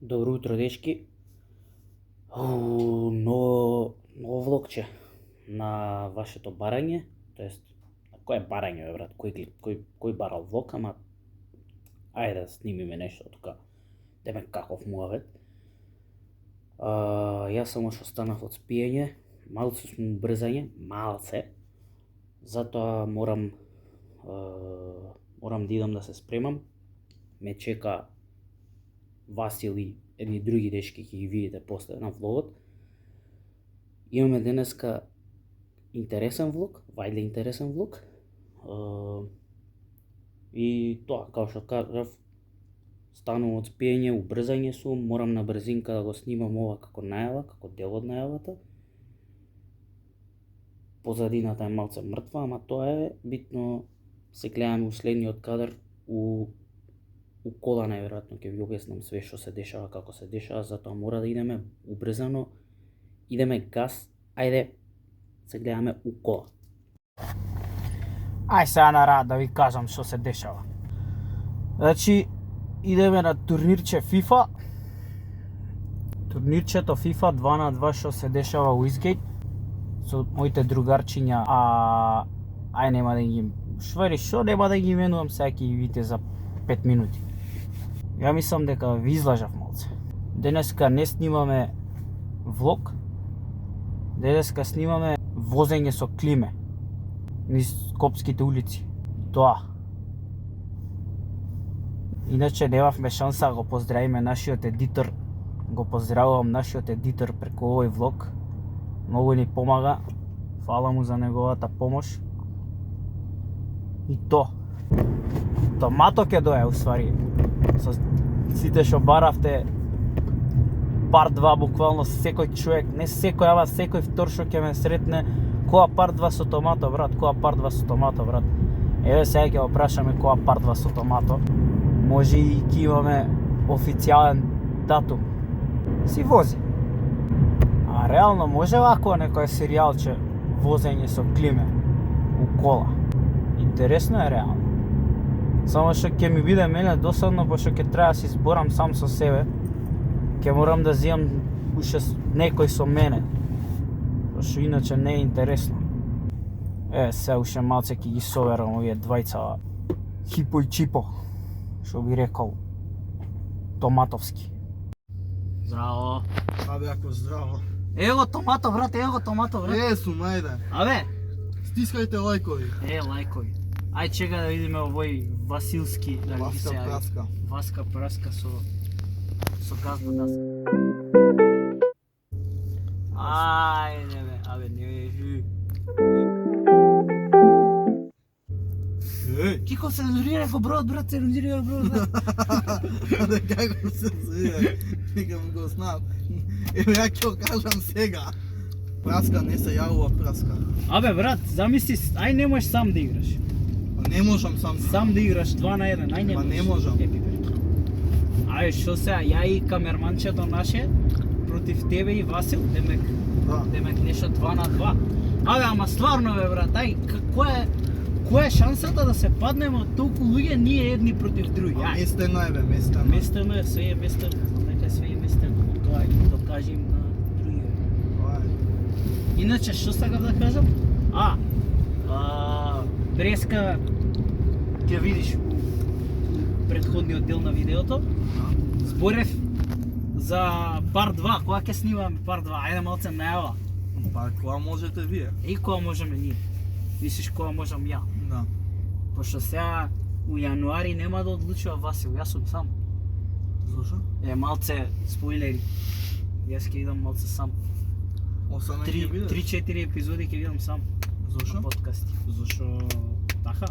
Добро утро, дечки. Ново влогче на вашето барање, тоест, кој е барање, бе, брат? Кој барал влог, ама ајде да снимиме нешто тука, деме каков муавет. Јас само што станав од спиење, малце сум брзање, затоа морам да идам да се спремам. Ме чека Васил и едни други дечки, ќе ги видите после на влогот. Имаме денеска интересен влог, вајде интересен влог. И тоа, као што кажав, станувам од спиење, убрзање сум, морам на брзинка да го снимам ова како најава, како дел од најавата. Позадината е малце мртва, ама тоа е битно. Се гледаме у следниот кадар, у кола најверојатно ќе ви објаснам све што се дешава, како се дешава, затоа мора да идеме убрзано, идеме газ, ајде се гледаме у кола. Ај сега на рад да ви кажам што се дешава. Значи, идеме на турнирче FIFA. Турнирчето FIFA 2 на 2 што се дешава у Изгейт со моите другарчиња, ај нема да ги швари, што нема да ги именувам, сега ќе ги видите за 5 минути. Ја мислам дека ви излажав малце. Денеска не снимаме влог, денеска снимаме возење со климе низ Скопските улици. Тоа. Иначе немавме шанса да го поздравиме нашиот едитор. Го поздравувам нашиот едитор преку овој влог. Многу ни помага. Фала му за неговата помош. И Томато ќе дое, уствари. Со сите што баравте пар 2, буквално секој човек, не секој, ама секој втор што ќе ме сретне, која пар 2 со томато, брат, која пар 2 со томато, брат. Еве сега ќе го прашаме која пар 2 со томато. Може и ќе имаме официјален датум. Си вози. А реално може вако некој серијалче возење со климе у кола. Интересно е реално. Само што ќе ми биде мене досадно, пошто ќе треба да се изборам сам со себе. Ќе морам да земам уште некој со мене, пошто иначе не е интересно. Се уште малце ќе ги соверам овие двајца Хипо и Чипо, што би рекол Томатовски. Здраво. Абе, ако здраво. Его томато, брат, его томато, брат. Сум, ајде. Абе, Стискајте лајкови. лајкови. Ај чека да видиме овој Василски да ги се Васка јави. праска. Васка праска со газна даска. Ајде бе, абе не Кико се цензурира го брод, брат, цензурира го брод, брат. Аде како се зove, викам го знам. Еве ја ќе го кажам сега. Праска не се јавува праска. Абе брат, замисли, ај не можеш сам да играш. Не можам сам. Сам да играш 2 на 1, ај не можеш. не можам. Ај што сега, ја и камерманчето наше против тебе и Васил, демек нешто 2 на 2. Абе, ама стварно бе брат, ај која е шансата да се паднеме од толку луѓе ние едни против други? Местено е бе, местено. Местено е, све е местено, знам дека све е местено. Тоа е да докажем на другите. Иначе што сакав да кажам? Преска ќе видиш у претходниот дел на видеото. Зборев за пар 2, кога ќе снимаме пар 2, ајде малце најава. Па кога можете вие? И кога можеме ние? Мислиш кога можам ја? Да. Пошто сега у јануари нема да одлучува Васил, јас сум сам. Зошо? Малце спойлери. Јас ќе идам малце сам. Осаме ќе бидеш? 3-4 епизоди ќе видам сам. Зошо? На подкасти. Зашо така?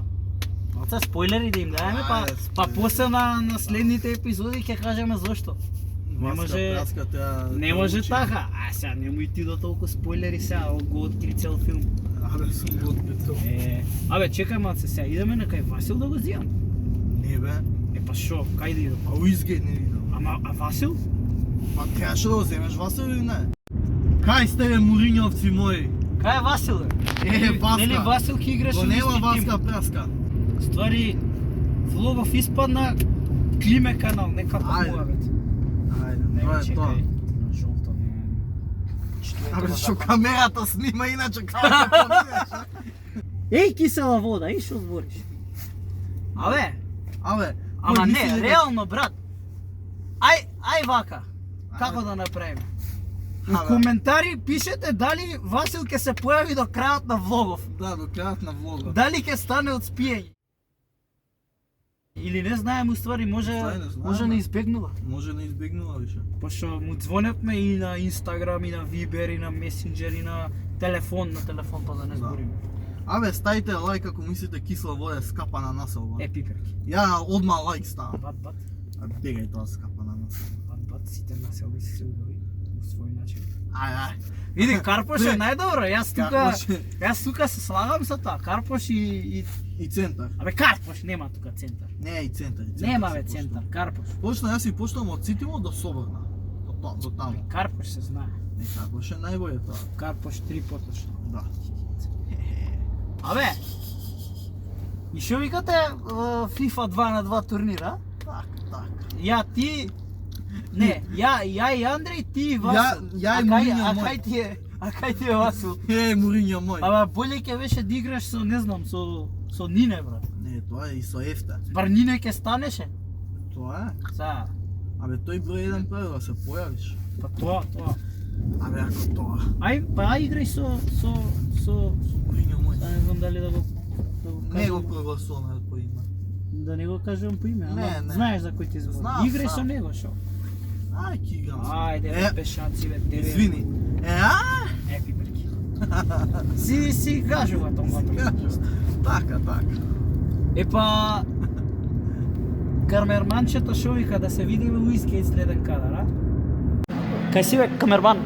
Малце спойлери да им даеме, па после на следните епизоди ќе кажеме зошто. Не може така. Сега немој ти до толку спойлери сега, го откри цел филм. Абе, сум го открител. Абе, чекај малце сега, идеме на кај Васил да го зијам. Не бе. Па шо, кај да идам? А у Изгейт не видам. А Васил? Па требаше да го земеш Васил или не? Кај сте бе мурињовци мои? Кај е Васил бе? Васка. Нели Васил ќе играше Го у нема исти тим? Васка праска. Ствари, влогов испадна Климе канал, некако Ајде. муавет. Ајде. Тоа е тоа. На жолто не. Абе, што камерата снима, иначе како да поминеш, а? Еј, кисела вода, и што збориш? Абе, Абе, ама кој не, мисли дека- реално, брат. Ај вака. Како да направиме? У Абе. коментари пишете дали Васил ќе се појави до крајот на влогов. Да, до крајот на влогот. Дали ќе стане од спиење? Или не знаем уствари, може Ствари не знаем, може бе. не избегнува. Може не избегнува више. Пошто му звонетме и на Инстаграм, и на Вибер, и на Месенџер, и на телефон па да не Да. збориме. Абе, ставите лайк ако мислите кисела вода е скапа на населба. Е, пиперки. Ја одма лайк ставам. Бат. А бегај тоа скапа на населба. Бат, сите населби се убави по свој начин. Ај. Види, Карпош е најдобро, Карпош е- јас тука се слагам со тоа, Карпош и... И центар. Абе, Карпош, нема тука центар. Не, и центар. и Нема се бе почна. центар, Карпош. Почна, јас и почнам од Ситимо до Соборна. До таму. Карпош се знае. Не, како ше најбоје тоа. Карпош 3 поточно. Да. Абе, и што викате FIFA 2 на 2 турнира? Так. Ја ти... Не, ја и Андреј, ти и Васил. ја и Мурињо мој. А кај ти е Васил? Е, Мурињо мој. Ама боле ќе беше да играш со, не знам, со Нине, брат. Не, тоа е и со Ефта. Бар Нине ќе станеше. Тоа е. Са, Абе, тој број 1 прави да се појавиш. па тоа. Абе, ако тоа. Ај играј со Мурињо мој. не знам дали да го Не го кажам, прогласуваме по име. да не го кажам по име, ама Не. знаеш за кој ти зборам. Знам, Играј со знам. него, шо? Ај, ки играм се. Ајде, Е, бе, пешаци, бе, тебе. извини. Е, пиперки. Си кажува тоа. Така. Епа, камерманчето шо вика да се видиме у Искеј следен кадар, а? Кај си бе, камерман?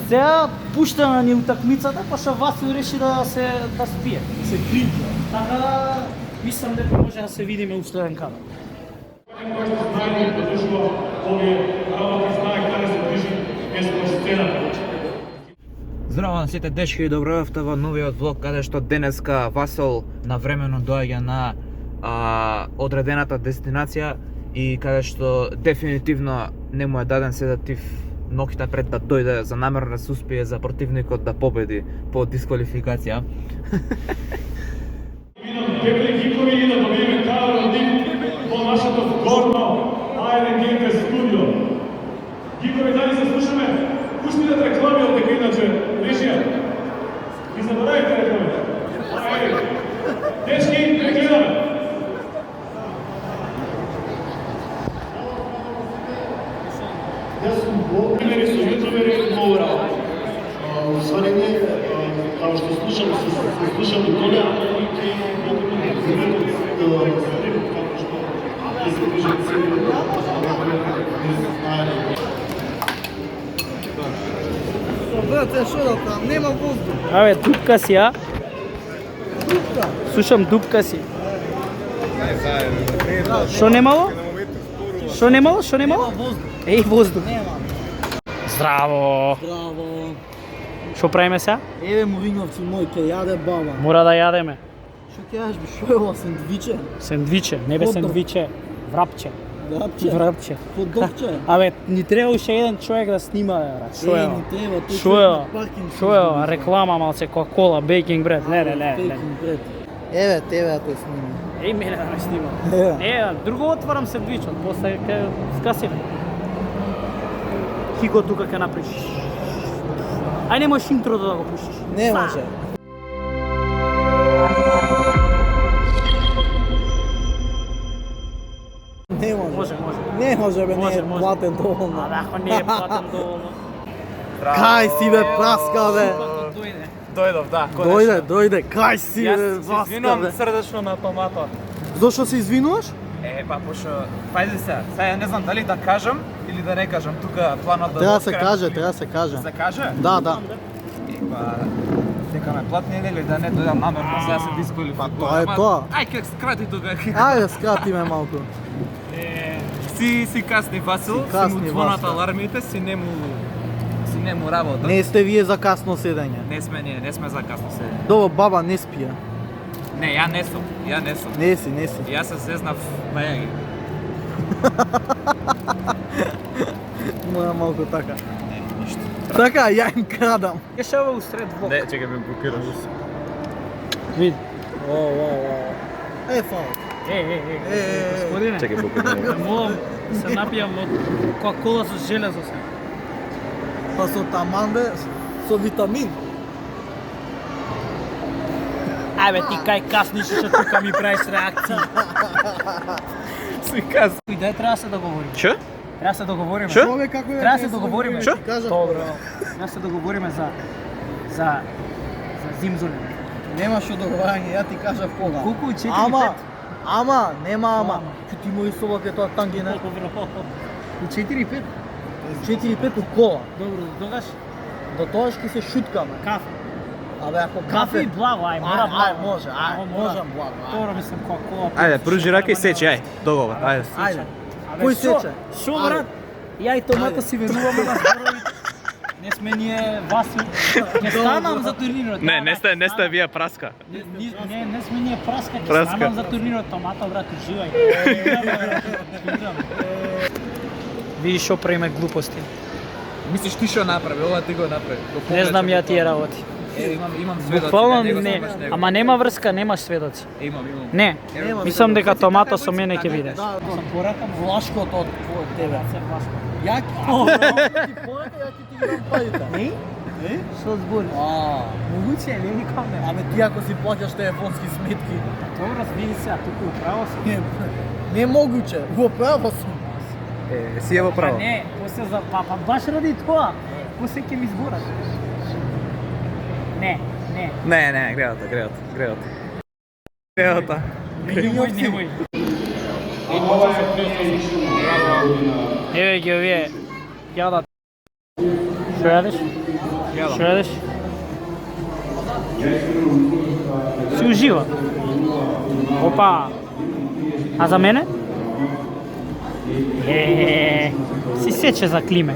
Сега пуштаме ни утакмицата, пошто Васил реши да спие. Се кринча. Така да, мислам дека може да се видиме у следен кадар. Здраво на сите дечки и добровдовте во новиот влог каде што денеска Васил навремено доаѓа на одредената дестинација и каде што дефинитивно не му е даден седатив ноќта пред да дојде за намерно да се успие за противникот да победи по дисквалификација. Дебели кикови и да добиеме кадр од нив во нашето горно ARN студио. Кикови, дали се слушаме? Пуштите реклами од дека иначе режија. И заборавите реклами. Ајде. Дечки, не гледаме. Јас сум блогер со јутубери во работа. Усвари не, како што слушам до толе, и како што се движат цели, Брате, шо да там? Нема воздух. Абе, дупка си, а? Слушам, дупка си. Шо немало? Шо немало? Нема воздух. Еј, воздух. Нема. Здраво. Браво. Шо правиме сега? Еве Мурињовци мој, ке јаде баба. Мора да јадеме. Шо кажеш би, шо е ова сендвиче? Сендвиче, не бе Хот-дог. сендвиче. Врапче. Врапче? Врапче. Подокче? Абе, ни треба уште еден човек да снима, бе, брат. Шо е? не треба, тој Шо е? човек на паркинг Шо е? ова? Реклама малце Кока-кола, бейкинг бред. Не. Еве, тебе да те снимам. Еј, мене да ме снима. Еве. Не, друго отварам сендвичот, после ке скасиме. Хиго тука ке напишеш. Ај не можеш интрото да го пуштиш. Не Са. може. Не може. Може. Не може бе, не Може, е може. платен доволно. А ако не е платен доволно. Кај си бе, праска бе. Супакот дојде. Дојдов, да, Дојде, кај си бе, Јас се Васка извинувам бе. срдечно на томато. Зошто се извинуваш? Па пошто, пази се, сега не знам дали да кажам или да не кажам, тука планот да Треба да се открием. каже, треба да се каже. Да се каже? Да. Па, дека ме платни или да не дојдам намерно, сега се дисквалификувам. тоа е Ама, тоа. Ај, как скрати тука. Ајде, скрати ме малку. Си касни Васил, Си си касни, му звонат Васил. алармите, си не му работа. Не сте вие за касно седење. Не сме ние, не сме за касно седење. Добро, баба не спија. Не, ја не сум. Не си. Јас се зезнав бајаги. Моя малко така. Така, ја им крадам. Кешава усред влог. Не, чекай ме блокираш. Види. Е, фал. Господине. Чекай блокираш. Молам се напијам од кока-кола со железо се. Па со таманде, со витамин. Ајбе ти кај касниш што тука ми правиш реакции. Си каз. Иде треба се договориме. Што? Треба се договориме. Што? Човек како Треба се договориме. Што? Добро. Треба се договориме за зимзоле. Нема што договарање, ја ти кажав кога. Колку 4-5? Ама, нема ама. Ќе ти мој собака тоа тангена. Добро. У 4-5? 4-5 у кола. Добро, тогаш До тоа ќе се шуткаме. кафе. Абе, ако Кафе и благо, ај, мора благо. Може, можам благо. Добро, мислам, кола. Ајде, пружи рака и сечи, ај. Договор, ајде. Ајде. Абе, Кој шо- сече? Шо, брат? Ја и Томато си веруваме на зборовите. Не сме ние Васи. Не станам за турнирот. Не сте вие праска. Не сме ние праска. Не Праска. станам за турнирот. Томато, брат, уживај. Видиш шо правиме глупости. Мислиш ти што направи, ова ти го направи. Не знам ја тие работи. Имам сведоци. Буквално не. Ама нема врска, нема сведоци. Имам. Не. Мислам дека Томато со мене ќе видиш. Да, сам поракам влашкото од тебе. Ја ти поракам, ја ќе ти ги дам парите. Не? Што збори? Могуќе, не никам не. Абе ти ако си плаќаш телефонски сметки, Добро, види се, туку управо си. не могуче, во право сум. Си е во право. Не, после за па баш ради тоа. После ќе ми зборат. Не. Не, греота. Немој. Еве ги овие јадат. Што јадеш? Што јадеш? Си ужива. Опа. А за мене? Си сече за климе.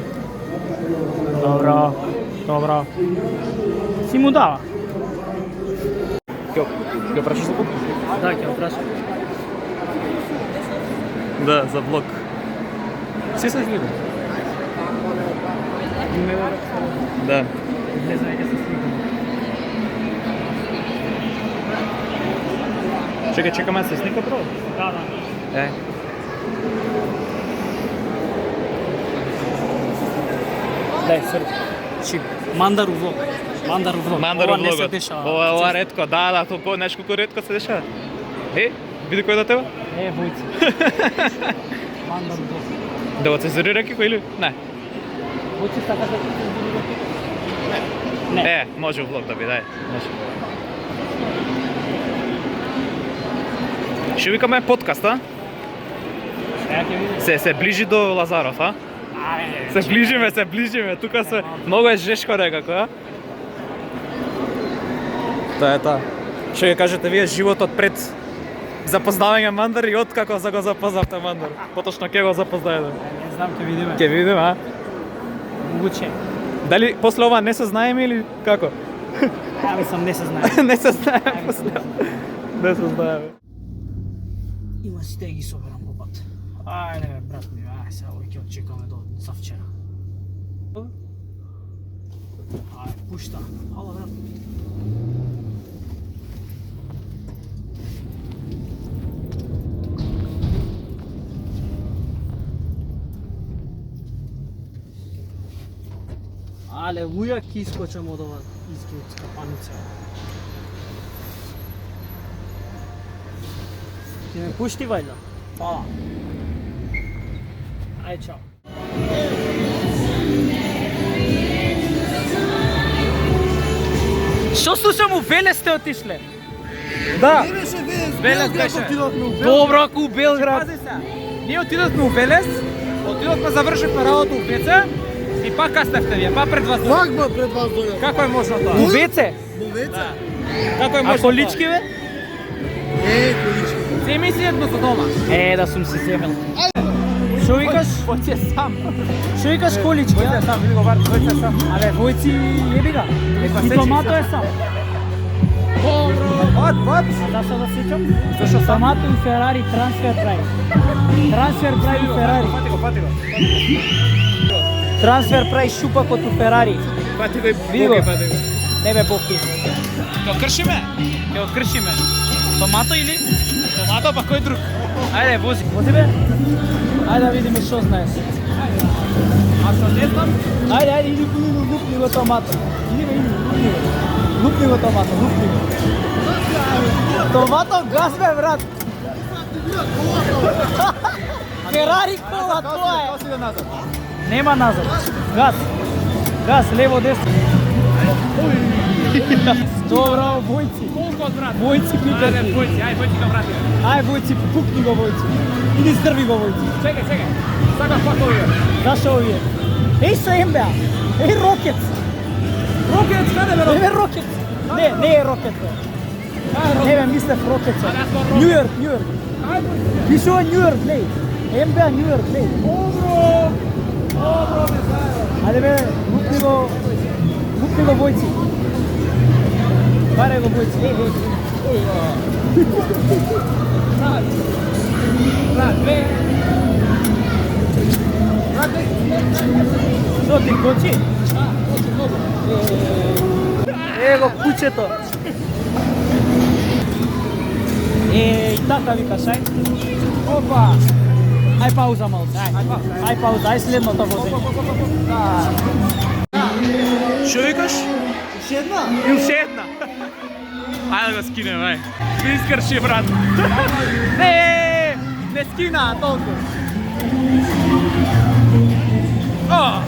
Добро. Си му дава. Ќе прашаш за куп? Да, ќе го прашам. Да, за блок. Се се слика. Да. Не знам ќе се слика. Чекаме да се сника прво. Да. Е. Дај, сори. Чи мандар у влог. Ова не се дешава. Ова ретко, да, толку нешто колку ретко се дешава. Види кој до тебе? Војци. Мандар у влог. Да го цензурира кико или? Не. Војци сакаш да Не. Може у влог да би, дај. Може. Што викаме подкаст, а? Ја ќе видиш. Се ближи до Лазаров, а? Се ближиме, тука се многу е жешко некако, а? Тоа е тоа. Што ќе кажете вие животот пред запознавање Мандар и откако за го запознавте Мандар? Поточно ќе го запознаете? Не знам, ќе видиме. Ќе видиме, а? Могуќе. Дали после ова не се знаеме или како? Ја мислам не се знае. Не се знаеме после. Не се знаеме. Има сите ги соберам по пат. Ајде, брат ми, сега овој ќе очекаме до завчера. Ајде, пушта. Ала, брат. Але, уја ќе искочам од ова изгиот капаница. Ќе ме пушти вајда? Фала. Ајде, чао. Што слушам у Велес сте отишле? Да. Не беше Велес, Велес Белград беше. отидовме у Белград. Добро, ако у Белград. Пази се. Ние отидовме у Велес, отидовме завршивме работа у ВЦ и пак касневте вие, пак пред вас. Ваква пред вас дојдов. Како е можно тоа? У Веце? Во Веце? Како е А можно? колички бе? Колички. Земи си едно за дома. Да сум си земел. Што викаш? Хоќе сам. Што викаш колички? Хоќе сам, види го бар, хоќе сам. Абе, војци јеби га. Нека И сечи Томато се. е сам. What? Da se да сеќам? Зашо самото и Ферари трансфер прави. Трансфер прави Ферари. Пати го. Трансфер прави шупакот у Ферари. Пати го и Види го. пати го. Не бе Бовки. Ќе го кршиме? Ќе го кршиме. Томато или? Томато, па кој друг? Ајде, вози. Вози бе? Ајде да видиме што знаеш. А што не знам? Ајде, иди лупни го томато. Иди. Лупни го томато, лупни го. Томато газ бе, брат. Ферари кола, тоа е. Као си да назад? Нема назад. Газ, лево, десно. Добро, бојци. Колко брат? Бојци пипер. Ајде, бојци го брати. Ај, бојци, пукни го, бојци. Иди здрви го, бојци. Чекај. Сакам пак овие. Зашо овие? Еј со МБА. Еј Рокетс. Рокетс, каде бе? Не е Рокетс. Не е Рокетс. Не бе, мислев Рокетс. Нью Йорк. Пишува Нью Йорк, леј. МБА Нью Йорк, леј. Добро, ме заедно. Ајде бе, лупни го бојци. Баре го бојци. Еј. Брат, бе. Што ти кочи? Его кучето. И така викаш, ај. Опа. Ај пауза малце, ај пауза, ај следното возење. Што викаш? Уште една? И уште една. Ајде да го скинем, ај. Се искрши, брат. Не скина толку. О!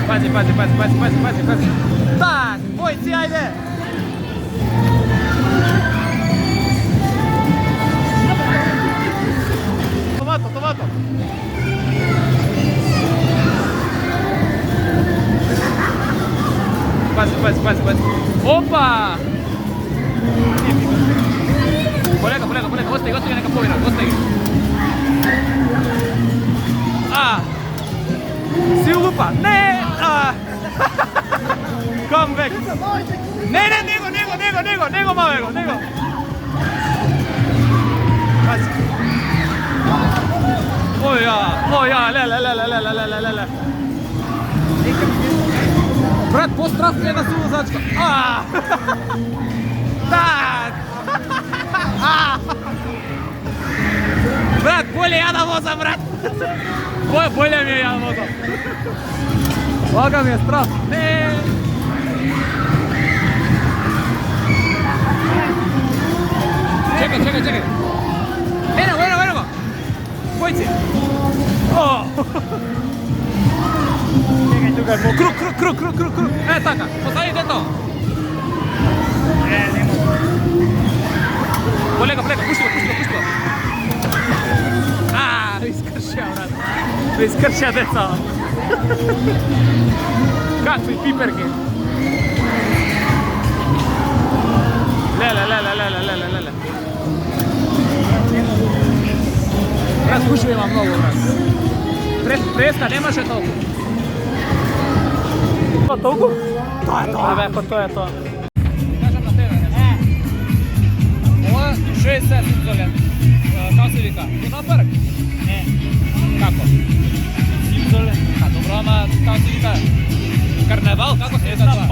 Пази. Так, бојци, ајде. Томато. Пази. Опа! Полека, остай, нека повира, остай. Си лупа, не! Come back. Не, него, мале го, него. Пази. Оја, леле. Брат, по-страх е на силозачка. Так! Брат, боле ја да возам, брат. Боле ми е ја да возам. Лага ми е страх. Не! Чекай. Ено го. Бојци. Чекај тука. Круг. Е, така. Посади дето. Не мога. Полека, пушти го. Искршија, деца. Какви пиперки. Леле. Брат, пуши има многу, брат. Преска немаше толку. Па толку? Тоа е тоа. Кажам на тебе. Ова 60 Симзолен. Како се вика? Лунапарк? Не. Како? Симзолен. Добро, ама како се вика? Карневал, како се вика тоа?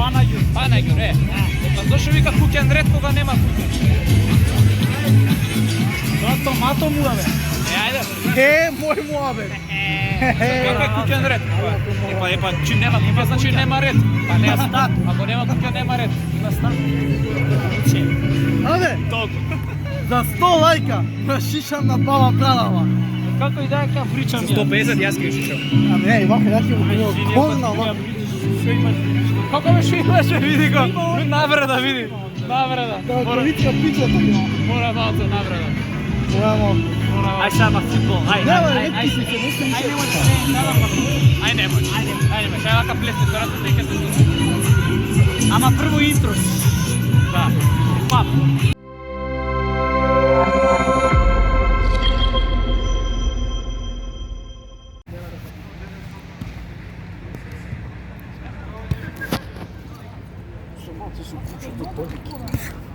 Панаѓур, е. Па зашо вика куќен ред кога нема куќен? Тоа томато му бе. Ајде. Мој муабет. Како е куќен ред? Епа, чи нема куќа, значи нема ред. Па не стат. Ако нема куќа, нема ред. Има стан. Аде, Толку. за 100 лајка на шишам на баба Пралава. Како и да ја причам ја. 150 јас ќе шишам. Абе, вака ја ќе го колна, вака. Како ме имаше, види го. Навреда, види. Навреда. Да, кориција пичата ја. Мора малце навреда. Мојамо. Ај сама футбол. Ај. Ај немој. Шај вака плесне, тоа се дека се. Ама прво интро. Да. Пап.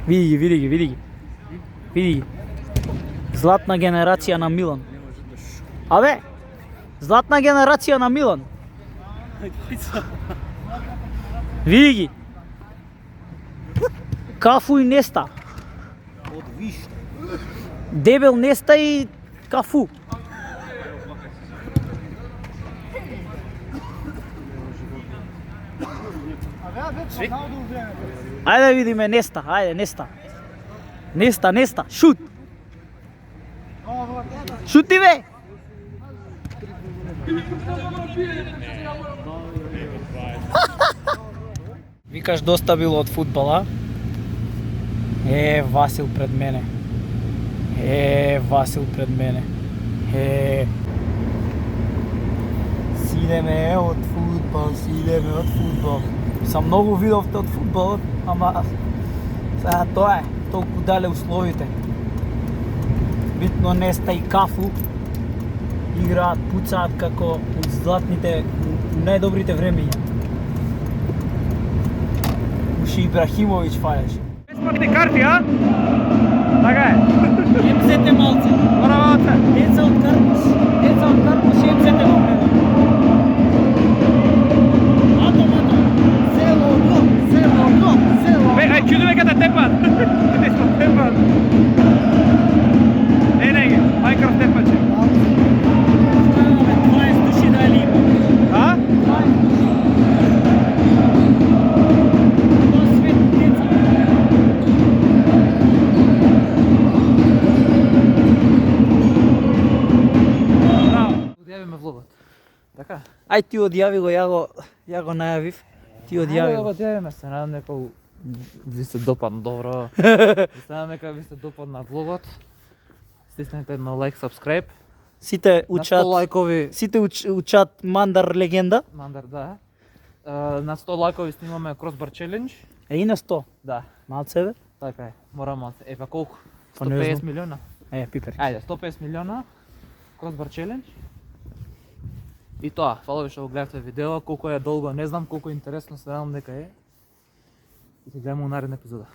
Види ги. Златна генерација на Милан. Абе, златна генерација на Милан. Види ги. Кафу и Неста. Дебел Неста и Кафу. Ајде да видиме Неста, ајде Неста. Неста, шут. Шути бе. Викаш доста било од фудбала. Васил пред мене. Васил пред мене. Сидеме од фудбал. Сам многу видовте од фудбалот, ама сега тоа е, толку дале условите. Битно Неста и Кафу играат, пуцаат како златните, најдобрите времења. Уши Ибрахимовиќ фајаш. Бесплатни карти, а? Така е. МЗТ малце. Мора малце. Деца од Карпуш МЗТ малце. Бе, ај чудуве каде тепат. Каде што тепат. Не ги, Майнкрафт тепаче. 20 души дали има. А? Тоа свет деца. Браво. Одјавиме влогот. Така? Ај ти одјави го, ја го најавив. Ти одјави го. Одјавиме се, надам некој ви се допадна добро. Се надам дека ви се допадна влогот. Стиснете на лайк, subscribe. Сите На 100 учат, лайкови, сите учат Мандар легенда. Мандар, да. На 100 лайкови снимаме Crossbar Challenge. И на 100. Да, Малце бе. така е. Мораме, па колку? Па не 150 знам. милиона. Пипер. Ајде, 150 милиона. Crossbar Challenge. И тоа, фала ви што го гледавте видео, колку е долго, не знам колку е интересно, се надам дека е. И се гледаме у наредна епизода.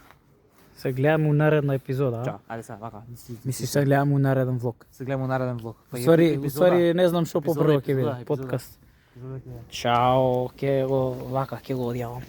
Се гледаме у наредна епизода, а? Чао, ајде сега, вака. Мислиш се гледаме у нареден влог. Се гледаме у нареден влог. Па Уствари не знам што Епизода, попрво ќе биде епизода. подкаст. Епизода ќе е. Чао, ќе го одјавам.